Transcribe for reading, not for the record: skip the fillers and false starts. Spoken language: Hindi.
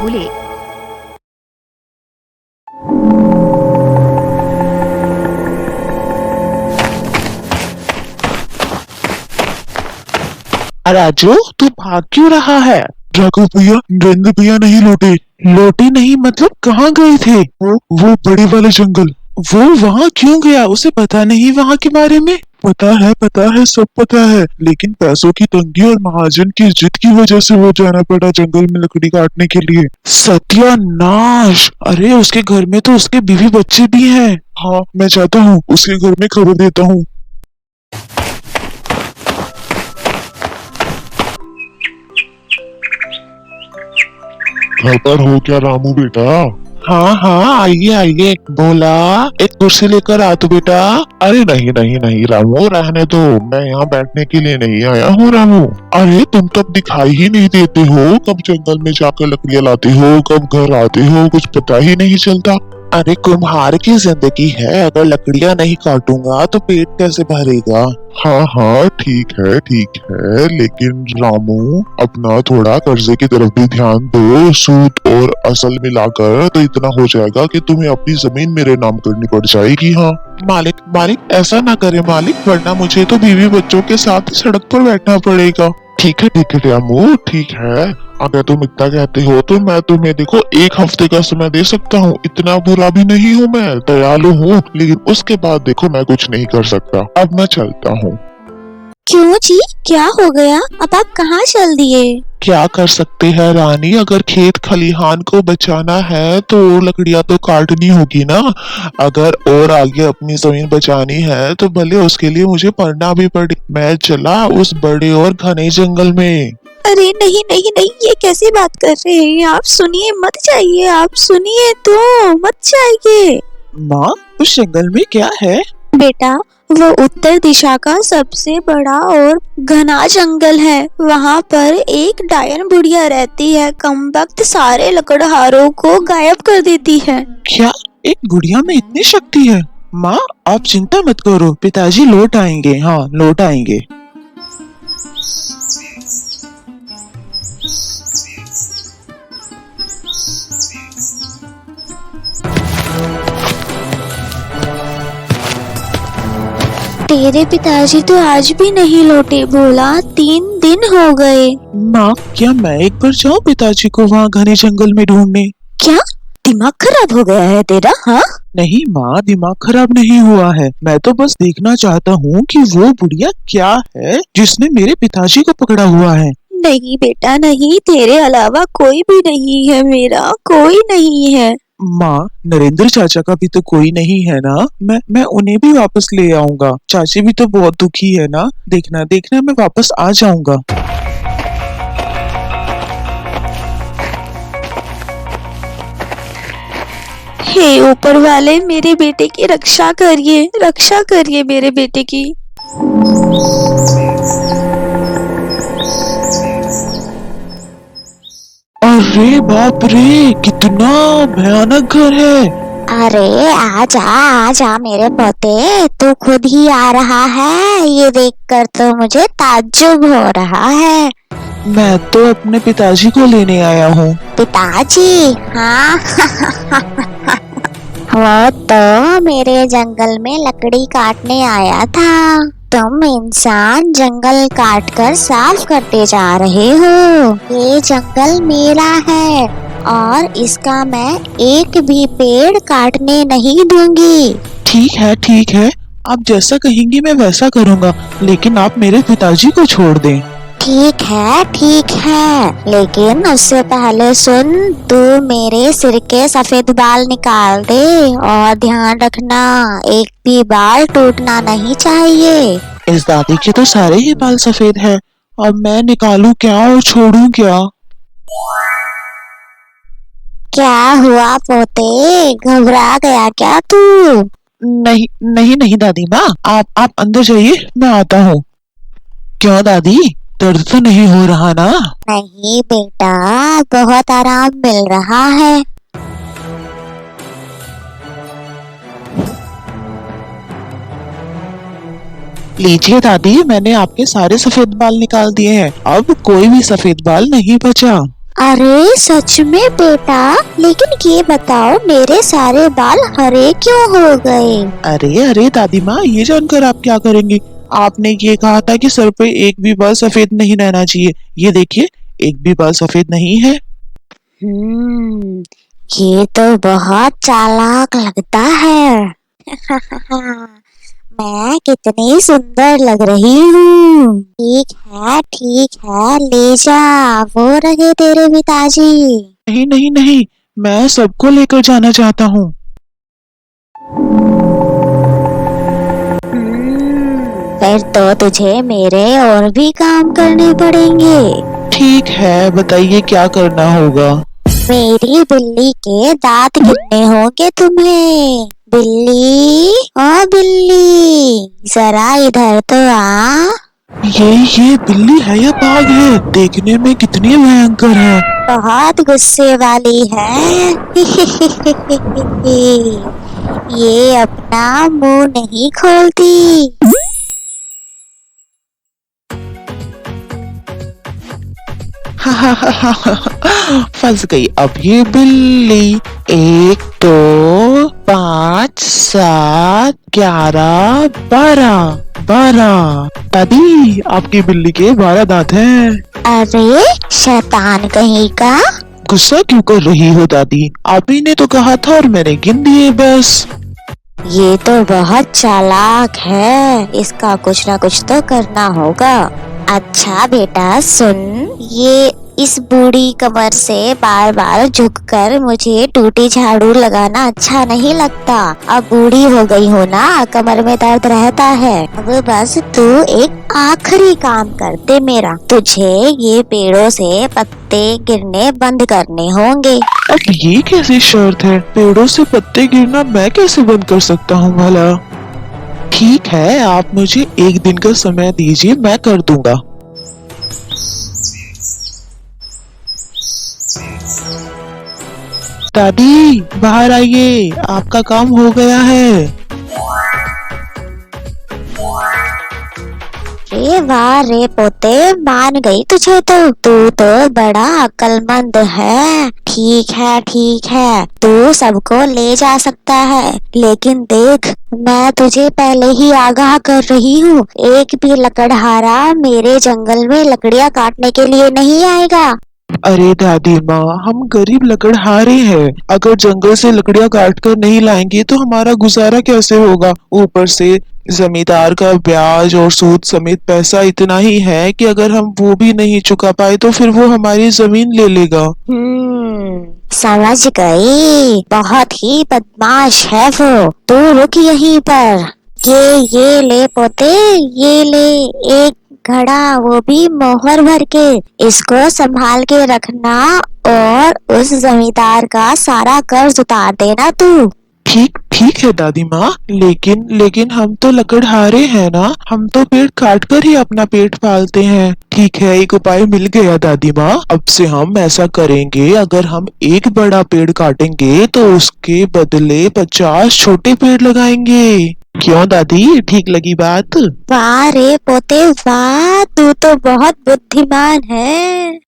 भूले। राजू, तू भाग क्यों रहा है? राघव भैया, नरेंद्र भैया नहीं लौटे। लौटे नहीं मतलब कहाँ गए थे? वो बड़े वाले जंगल। वो वहाँ क्यों गया? उसे पता नहीं वहाँ के बारे में? पता है, सब पता है, लेकिन पैसों की तंगी और महाजन की जिद की वजह से वो जाना पड़ा जंगल में लकड़ी काटने के लिए। सत्यानाश! अरे उसके घर में तो उसके बीवी बच्चे भी हैं। हाँ, मैं चाहता हूँ उसके घर में खबर देता हूँ। घर पर हो क्या रामू बेटा? हाँ हाँ, आइए आइए। बोला, एक कुर्सी लेकर आ तो बेटा। अरे नहीं नहीं नहीं रामू, रहने दो, मैं यहाँ बैठने के लिए नहीं आया हूँ रामू। अरे तुम तो अब दिखाई ही नहीं देते हो, कब जंगल में जाकर लकड़ियाँ लाते हो, कब घर आते हो, कुछ पता ही नहीं चलता। अरे कुम्हार की जिंदगी है, अगर लकड़ियाँ नहीं काटूंगा तो पेट कैसे भरेगा? हाँ ठीक है, लेकिन रामू अपना थोड़ा कर्जे की तरफ भी ध्यान दो। सूद और असल मिलाकर तो इतना हो जाएगा कि तुम्हें अपनी जमीन मेरे नाम करनी पड़ जाएगी। हाँ मालिक मालिक, ऐसा ना करे मालिक, वरना मुझे तो बीवी बच्चों के साथ सड़क पर बैठना पड़ेगा। ठीक है रामू, ठीक है, अगर तुम इतना कहते हो तो मैं तुम्हें देखो 1 हफ्ते का समय दे सकता हूँ। इतना बुरा भी नहीं हूँ, मैं दयालु हूँ, लेकिन उसके बाद देखो मैं कुछ नहीं कर सकता। अब मैं चलता हूँ। क्यों जी, क्या हो गया? अब आप कहाँ चल दिए? क्या कर सकते हैं रानी, अगर खेत खलिहान को बचाना है तो लकड़ियां तो काटनी होगी ना। अगर और आगे अपनी जमीन बचानी है तो भले उसके लिए मुझे पढ़ना भी पड़े। मैं चला उस बड़े और घने जंगल में। अरे नहीं नहीं नहीं, ये कैसी बात कर रहे हैं आप? सुनिए, मत जाइए, आप सुनिए तो, मत जाइए। माँ, उस जंगल में क्या है? बेटा, वो उत्तर दिशा का सबसे बड़ा और घना जंगल है। वहाँ पर एक डायन बुढ़िया रहती है, कमबख्त सारे लकड़हारों को गायब कर देती है। क्या एक गुड़िया में इतनी शक्ति है? माँ, आप चिंता मत करो, पिताजी लौट आएंगे। हाँ, लौट आएंगे। तेरे पिताजी तो आज भी नहीं लौटे, बोला 3 दिन हो गए। माँ, क्या मैं एक बार जाऊँ पिताजी को वहाँ घने जंगल में ढूंढने? क्या दिमाग खराब हो गया है तेरा? हाँ नहीं माँ, दिमाग खराब नहीं हुआ है, मैं तो बस देखना चाहता हूँ कि वो बुढ़िया क्या है जिसने मेरे पिताजी को पकड़ा हुआ है। नहीं बेटा नहीं, तेरे अलावा कोई भी नहीं है, मेरा कोई नहीं है। माँ, नरेंद्र चाचा का भी तो कोई नहीं है ना? मैं उन्हें भी वापस ले आऊंगा। चाची भी तो बहुत दुखी है ना। देखना देखना, मैं वापस आ जाऊंगा। हे ऊपर वाले, मेरे बेटे की रक्षा करिए मेरे बेटे की। अरे बाप रे, कितना भयानक घर है। अरे आजा मेरे पोते, तू खुद ही आ रहा है। ये देखकर तो मुझे ताज्जुब हो रहा है। मैं तो अपने पिताजी को लेने आया हूँ। पिताजी? हाँ वो तो मेरे जंगल में लकड़ी काटने आया था। तुम इंसान जंगल काटकर साफ करते जा रहे हो। ये जंगल मेरा है और इसका मैं एक भी पेड़ काटने नहीं दूंगी। ठीक है, आप जैसा कहेंगी मैं वैसा करूँगा, लेकिन आप मेरे पिताजी को छोड़ दें। ठीक है, लेकिन उससे पहले सुन, तू मेरे सिर के सफेद बाल निकाल दे और ध्यान रखना, एक भी बाल टूटना नहीं चाहिए। इस दादी के तो सारे ही बाल सफेद हैं, अब मैं निकालूं क्या और छोड़ूं क्या? क्या हुआ पोते, घबरा गया क्या तू? नहीं दादी माँ, आप अंदर जाइए, मैं आता हूँ। क्यों दादी, दर्द तो नहीं हो रहा ना? नहीं बेटा, बहुत आराम मिल रहा है। लीजिए दादी, मैंने आपके सारे सफेद बाल निकाल दिए हैं, अब कोई भी सफेद बाल नहीं बचा। अरे सच में बेटा, लेकिन ये बताओ मेरे सारे बाल हरे क्यों हो गए? अरे अरे दादी माँ, ये जानकर आप क्या करेंगे? आपने ये कहा था कि सर पे एक भी बाल सफेद नहीं रहना चाहिए। ये देखिए, एक भी बाल सफेद नहीं है। ये तो बहुत चालाक लगता है। मैं कितनी सुंदर लग रही हूँ। ठीक है, ले जा, वो रहे तेरे पिताजी। नहीं नहीं नहीं, मैं सबको लेकर जाना चाहता हूँ। फिर तो तुझे मेरे और भी काम करने पड़ेंगे। ठीक है, बताइए क्या करना होगा। मेरी बिल्ली के दांत गिनने होंगे तुम्हें। बिल्ली, ओ बिल्ली, जरा इधर तो आ। ये बिल्ली है या बाघ है? देखने में कितनी भयंकर है। बहुत गुस्से वाली है। ये अपना मुंह नहीं खोलती। फंस गई अब ये बिल्ली। 1 2 5 7 11 12 दादी, आपकी बिल्ली के 12 दांत हैं। अरे शैतान कहीं का। गुस्सा क्यों कर रही हो दादी? आप ही ने तो कहा था और मैंने गिन दिए बस। ये तो बहुत चालाक है, इसका कुछ ना कुछ तो करना होगा। अच्छा बेटा सुन, ये इस बूढ़ी कमर से बार बार झुककर मुझे टूटी झाड़ू लगाना अच्छा नहीं लगता। अब बूढ़ी हो गई हो ना, कमर में दर्द रहता है। अब बस तू एक आखिरी काम कर दे मेरा। तुझे ये पेड़ों से पत्ते गिरने बंद करने होंगे। अब ये कैसी शर्त है? पेड़ों से पत्ते गिरना मैं कैसे बंद कर सकता हूँ भला? ठीक है, आप मुझे 1 दिन का समय दीजिए, मैं कर दूंगा। दादी बाहर आइए, आपका काम हो गया है। रे वाह रे पोते, मान गई तुझे तो। तू तो बड़ा अक्लमंद है। ठीक है, तू सबको ले जा सकता है, लेकिन देख मैं तुझे पहले ही आगाह कर रही हूँ, एक भी लकड़हारा मेरे जंगल में लकड़ियाँ काटने के लिए नहीं आएगा। अरे दादी माँ, हम गरीब लकड़हारे हैं। अगर जंगल से लकड़ियाँ काट कर नहीं लाएंगे तो हमारा गुजारा कैसे होगा? ऊपर से जमींदार का ब्याज और सूद समेत पैसा इतना ही है कि अगर हम वो भी नहीं चुका पाए तो फिर वो हमारी जमीन ले लेगा। समझ गई, बहुत ही बदमाश है वो। तू रुक यहीं पर। ये ले पोते, ये ले एक घड़ा, वो भी मोहर भर के। इसको संभाल के रखना और उस जमींदार का सारा कर्ज उतार देना तू। ठीक ठीक है दादी माँ, लेकिन हम तो लकड़हारे हैं ना, हम तो पेड़ काट कर ही अपना पेट पालते हैं। ठीक है, एक उपाय मिल गया दादी माँ। अब से हम ऐसा करेंगे, अगर हम एक बड़ा पेड़ काटेंगे तो उसके बदले 50 छोटे पेड़ लगाएंगे। क्यों दादी, ठीक लगी बात? वाह रे पोते वाह, तू तो बहुत बुद्धिमान है।